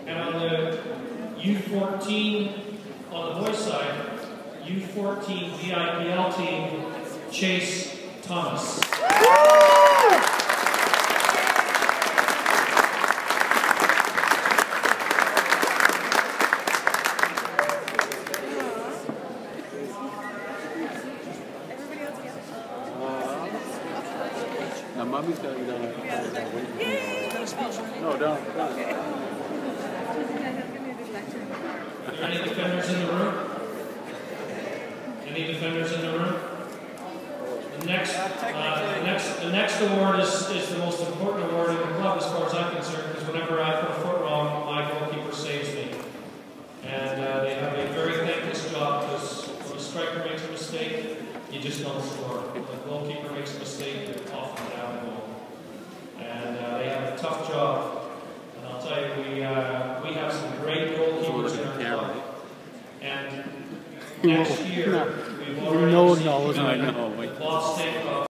And on the U14, on the boys' side, U14 VIPL team, Chase Thomas. Now, mommy's got to be done. No, don't. Are there any defenders in the room? Any defenders in the room? The next award is the most important award in the club as far as I'm concerned, because whenever I put a foot wrong, my goalkeeper saves me. And they have a very thankless job, because when a striker makes a mistake, you just don't score. When the goalkeeper makes a mistake, you're often down goal. And they have a tough job. And I'll tell you, we have some great goalkeepers in our club. And next year, we've already received the Bob Stankoff